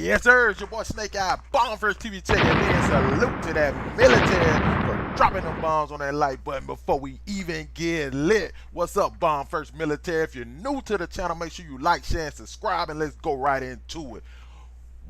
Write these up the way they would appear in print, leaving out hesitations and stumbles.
Yes, sir. It's your boy Snake Eye, Bomb First TV checking in. Salute to that military for dropping them bombs on that like button before we even get lit. What's up, Bomb First Military? If you're new to the channel, make sure you like, share, and subscribe, and let's go right into it.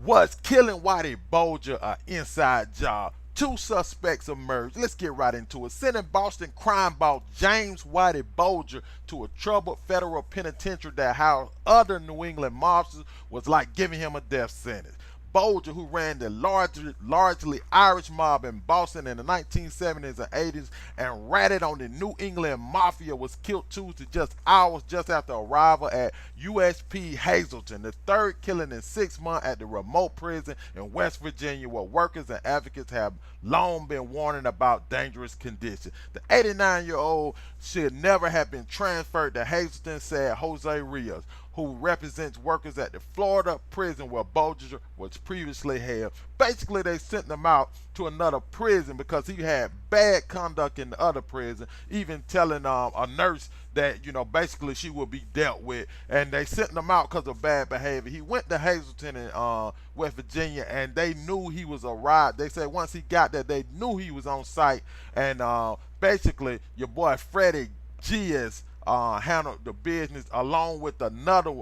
Was killing Whitey Bulger an inside job? Two suspects emerged. Let's get right into it. Sending Boston crime boss James Whitey Bulger to a troubled federal penitentiary that housed other New England mobsters was like giving him a death sentence. Bulger, who ran the largely Irish mob in Boston in the 1970s and 80s and ratted on the New England Mafia, was killed Tuesday just hours after arrival at USP Hazleton, the third killing in 6 months at the remote prison in West Virginia, where workers and advocates have long been warning about dangerous conditions. The 89-year-old should never have been transferred to Hazleton, said Jose Rios, who represents workers at the Florida prison where Bulger was previously held. Basically, they sent him out to another prison because he had bad conduct in the other prison, even telling a nurse that, you know, basically she would be dealt with. And they sent him out because of bad behavior. He went to Hazleton in West Virginia, and they knew he was arrived. They said once he got there, they knew he was on site. And basically, your boy Freddie Gias handled the business along with another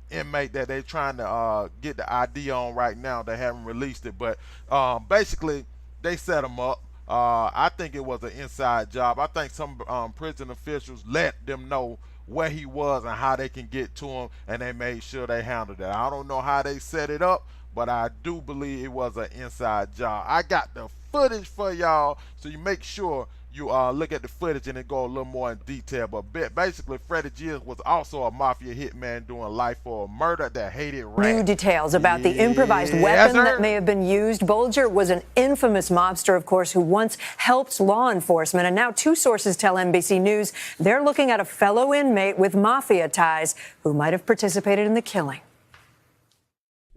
inmate that they're trying to get the ID on right now. They haven't released it, but basically they set him up. I think it was an inside job. I think some prison officials let them know where he was and how they can get to him, and they made sure they handled that. I don't know how they set it up, but I do believe it was an inside job. I got the footage for y'all, so you make sure you look at the footage and it go a little more in detail. But basically, Freddie Gias was also a mafia hitman doing life for a murder that hated rats. New details about the improvised weapon that may have been used. Bulger was an infamous mobster, of course, who once helped law enforcement. And now two sources tell NBC News they're looking at a fellow inmate with mafia ties who might have participated in the killing.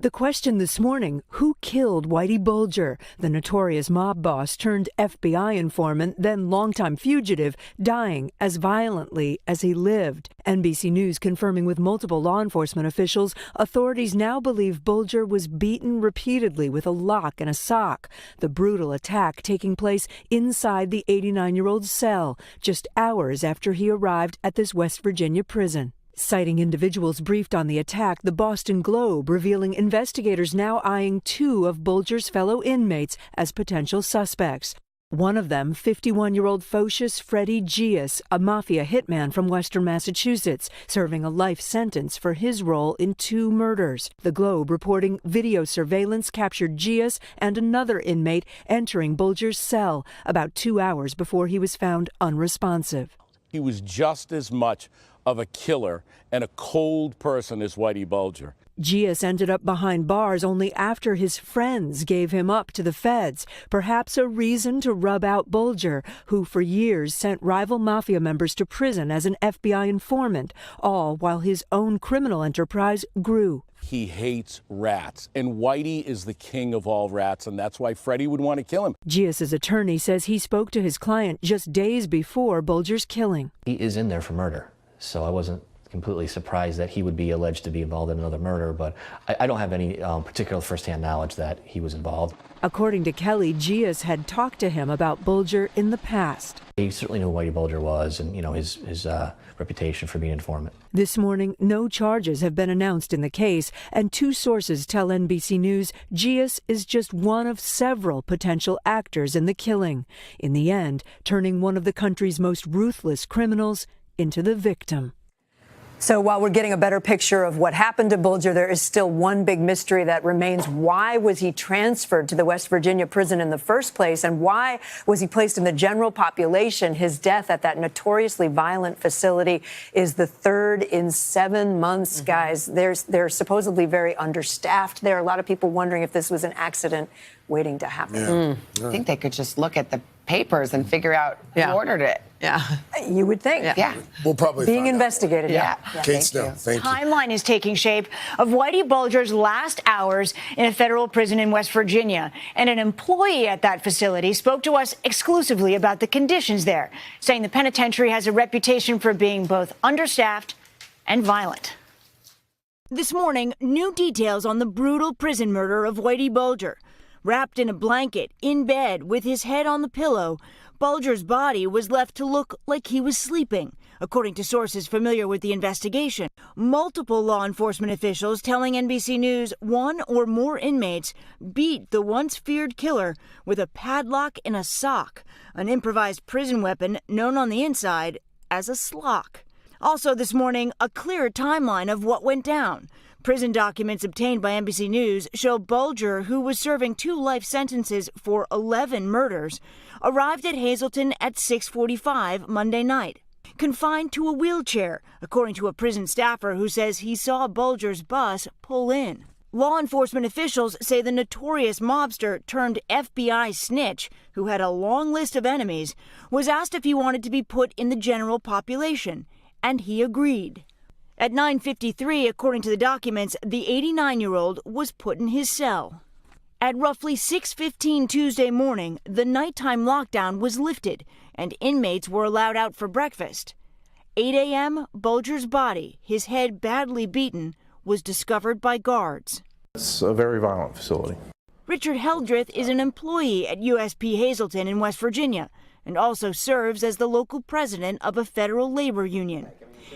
The question this morning, who killed Whitey Bulger, the notorious mob boss turned FBI informant, then longtime fugitive, dying as violently as he lived? NBC News confirming with multiple law enforcement officials, authorities now believe Bulger was beaten repeatedly with a lock and a sock. The brutal attack taking place inside the 89-year-old's cell, just hours after he arrived at this West Virginia prison. Citing individuals briefed on the attack, the Boston Globe revealing investigators now eyeing two of Bulger's fellow inmates as potential suspects. One of them, 51-year-old Phocius Freddie Gias, a mafia hitman from Western Massachusetts, serving a life sentence for his role in two murders. The Globe reporting video surveillance captured Gias and another inmate entering Bulger's cell about 2 hours before he was found unresponsive. He was just as much of a killer and a cold person as Whitey Bulger. Gias ended up behind bars only after his friends gave him up to the feds, perhaps a reason to rub out Bulger, who for years sent rival mafia members to prison as an FBI informant, all while his own criminal enterprise grew. He hates rats, and Whitey is the king of all rats, and that's why Freddie would want to kill him. Gias' attorney says he spoke to his client just days before Bulger's killing. He is in there for murder, so I wasn't completely surprised that he would be alleged to be involved in another murder, but I don't have any particular firsthand knowledge that he was involved. According to Kelly, Gias had talked to him about Bulger in the past. He certainly knew who Whitey Bulger was and, you know, his reputation for being an informant. This morning, no charges have been announced in the case, and two sources tell NBC News Gias is just one of several potential actors in the killing, in the end, turning one of the country's most ruthless criminals into the victim. So while we're getting a better picture of what happened to Bulger, there is still one big mystery that remains. Why was he transferred to the West Virginia prison in the first place? And why was he placed in the general population? His death at that notoriously violent facility is the third in 7 months, guys. They're supposedly very understaffed there. A lot of people wondering if this was an accident waiting to happen. I think they could just look at the papers and figure out who ordered it. Yeah. You would think. Yeah. We'll probably Being find investigated. Yeah. Kate Snow, thank you. Timeline is taking shape of Whitey Bulger's last hours in a federal prison in West Virginia. And an employee at that facility spoke to us exclusively about the conditions there, saying the penitentiary has a reputation for being both understaffed and violent. This morning, new details on the brutal prison murder of Whitey Bulger. Wrapped in a blanket, in bed, with his head on the pillow, Bulger's body was left to look like he was sleeping, according to sources familiar with the investigation. Multiple law enforcement officials telling NBC News one or more inmates beat the once feared killer with a padlock and a sock, an improvised prison weapon known on the inside as a slock. Also this morning, a clear timeline of what went down. Prison documents obtained by NBC News show Bulger, who was serving 2 life sentences for 11 murders, arrived at Hazleton at 6:45 Monday night, confined to a wheelchair, according to a prison staffer who says he saw Bulger's bus pull in. Law enforcement officials say the notorious mobster turned FBI snitch, who had a long list of enemies, was asked if he wanted to be put in the general population, and he agreed. At 9:53, according to the documents, the 89-year-old was put in his cell. At roughly 6:15 Tuesday morning, the nighttime lockdown was lifted, and inmates were allowed out for breakfast. 8 a.m., Bulger's body, his head badly beaten, was discovered by guards. It's a very violent facility. Richard Heldreth is an employee at USP Hazleton in West Virginia, and also serves as the local president of a federal labor union.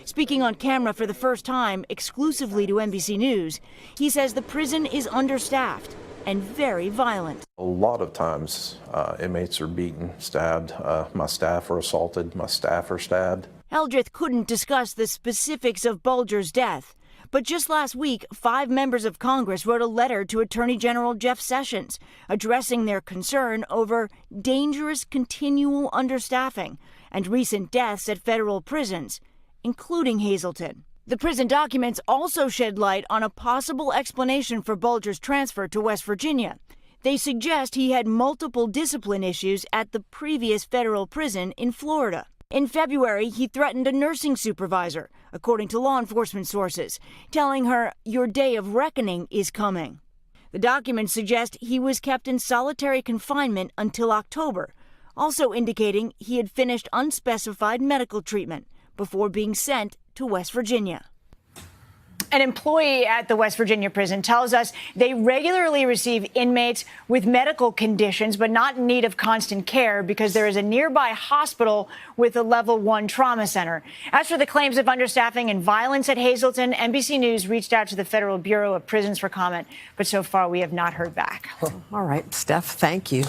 Speaking on camera for the first time exclusively to NBC News, he says the prison is understaffed and very violent. A lot of times inmates are beaten, stabbed. My staff are assaulted. My staff are stabbed. Heldreth couldn't discuss the specifics of Bulger's death, but just last week, 5 members of Congress wrote a letter to Attorney General Jeff Sessions addressing their concern over dangerous continual understaffing and recent deaths at federal prisons, including Hazleton. The prison documents also shed light on a possible explanation for Bulger's transfer to West Virginia. They suggest he had multiple discipline issues at the previous federal prison in Florida. In February, he threatened a nursing supervisor, according to law enforcement sources, telling her, "Your day of reckoning is coming." The documents suggest he was kept in solitary confinement until October, also indicating he had finished unspecified medical treatment before being sent to West Virginia. An employee at the West Virginia prison tells us they regularly receive inmates with medical conditions but not in need of constant care because there is a nearby hospital with a level 1 trauma center. As for the claims of understaffing and violence at Hazleton, NBC News reached out to the Federal Bureau of Prisons for comment, but so far we have not heard back. All right, Steph, thank you.